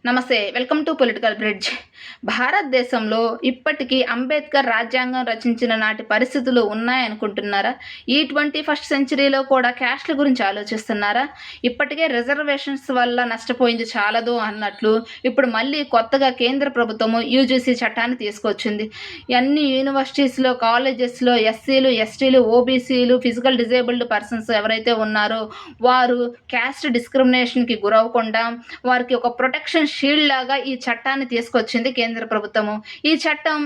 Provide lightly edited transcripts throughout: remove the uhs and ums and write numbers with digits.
నమస్తే. Welcome to political bridge. భారతదేశంలో ఇప్పటికీ అంబేద్కర్ రాజ్యాంగం రచించిన నాటి పరిస్థితులు ఉన్నాయనుకుంటున్నారా? ఈ 21st సెంచరీలో కూడా క్యాస్ట్‌ల గురించి ఆలోచిస్తున్నారా? ఇప్పటికే రిజర్వేషన్స్ వల్ల నష్టపోయింది చాలదు అన్నట్లు ఇప్పుడు మళ్ళీ కొత్తగా కేంద్ర ప్రభుత్వము యూజీసీ చట్టాన్ని తీసుకొచ్చింది. అన్ని యూనివర్సిటీస్‌లో, కాలేజెస్‌లో ఎస్సీలు, ఎస్టీలు, ఓబీసీలు, ఫిజికల్ డిజేబుల్డ్ పర్సన్స్ ఎవరైతే ఉన్నారో వారు క్యాస్ట్ డిస్క్రిమినేషన్‌కి గురవ్వకుండా వారికి ఒక ప్రొటెక్షన్ షీల్డ్ లాగా ఈ చట్టాన్ని తీసుకొచ్చింది కేంద్ర ప్రభుత్వము. ఈ చట్టం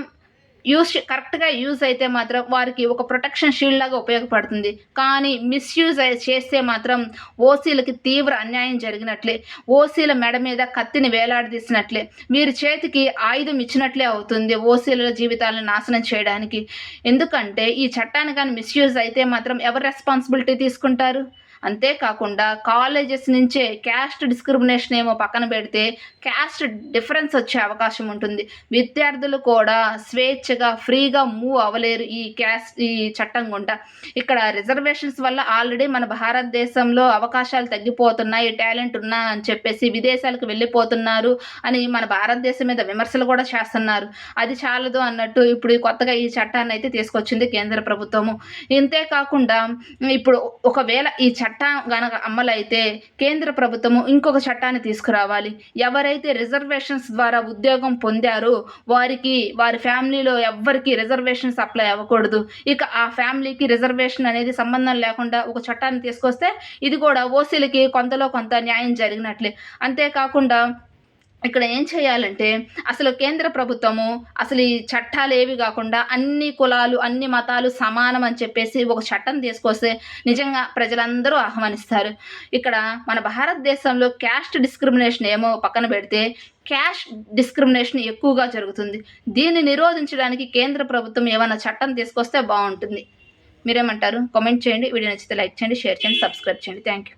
కరెక్ట్‌గా యూజ్ అయితే మాత్రం వారికి ఒక ప్రొటెక్షన్ షీల్డ్ లాగా ఉపయోగపడుతుంది. కానీ మిస్‌యూజ్ చేస్తే మాత్రం ఓసీలకి తీవ్ర అన్యాయం జరిగినట్లే. ఓసీల మెడ మీద కత్తిని వేలాడదీసినట్లే. వీరి చేతికి ఆయుధం ఇచ్చినట్లే అవుతుంది ఓసీల జీవితాలను నాశనం చేయడానికి. ఎందుకంటే ఈ చట్టాన్ని గాని మిస్‌యూజ్ అయితే మాత్రం ఎవరు రెస్పాన్సిబిలిటీ తీసుకుంటారు? అంతేకాకుండా కాలేజెస్ నుంచే క్యాస్ట్ డిస్క్రిమినేషన్ ఏమో పక్కన పెడితే క్యాస్ట్ డిఫరెన్స్ వచ్చే అవకాశం ఉంటుంది. విద్యార్థులు కూడా స్వేచ్ఛగా ఫ్రీగా మూవ్ అవ్వలేరు ఈ చట్టం గుండా. ఇక్కడ రిజర్వేషన్స్ వల్ల ఆల్రెడీ మన భారతదేశంలో అవకాశాలు తగ్గిపోతున్నాయి, టాలెంట్ ఉన్నా అని చెప్పేసి విదేశాలకు వెళ్ళిపోతున్నారు అని మన భారతదేశం మీద విమర్శలు కూడా చేస్తున్నారు. అది చాలదు అన్నట్టు ఇప్పుడు కొత్తగా ఈ చట్టాన్ని అయితే తీసుకొచ్చింది కేంద్ర ప్రభుత్వము. ఇంతేకాకుండా ఇప్పుడు ఒకవేళ ఈ చట్టం గనక అమలైతే కేంద్ర ప్రభుత్వము ఇంకొక చట్టాన్ని తీసుకురావాలి. ఎవరైతే రిజర్వేషన్స్ ద్వారా ఉద్యోగం పొందారో వారి ఫ్యామిలీలో ఎవ్వరికి రిజర్వేషన్స్ అప్లై అవ్వకూడదు. ఇక ఆ ఫ్యామిలీకి రిజర్వేషన్ అనేది సంబంధం లేకుండా ఒక చట్టాన్ని తీసుకొస్తే ఇది కూడా ఓసీలకి కొంతలో కొంత న్యాయం జరిగినట్లే. అంతేకాకుండా ఇక్కడ ఏం చేయాలంటే అసలు కేంద్ర ప్రభుత్వము అసలు ఈ చట్టాలు ఏవి కాకుండా అన్ని కులాలు, అన్ని మతాలు సమానం అని చెప్పేసి ఒక చట్టం తీసుకొస్తే నిజంగా ప్రజలందరూ ఆహ్వానిస్తారు. ఇక్కడ మన భారతదేశంలో క్యాస్ట్ డిస్క్రిమినేషన్ ఏమో పక్కన పెడితే క్యాస్ట్ డిస్క్రిమినేషన్ ఎక్కువగా జరుగుతుంది. దీన్ని నిరోధించడానికి కేంద్ర ప్రభుత్వం ఏమైనా చట్టం తీసుకొస్తే బాగుంటుంది. మీరేమంటారు? కామెంట్ చేయండి. వీడియో నచ్చితే లైక్ చేయండి, షేర్ చేయండి, సబ్స్క్రైబ్ చేయండి. Thank you.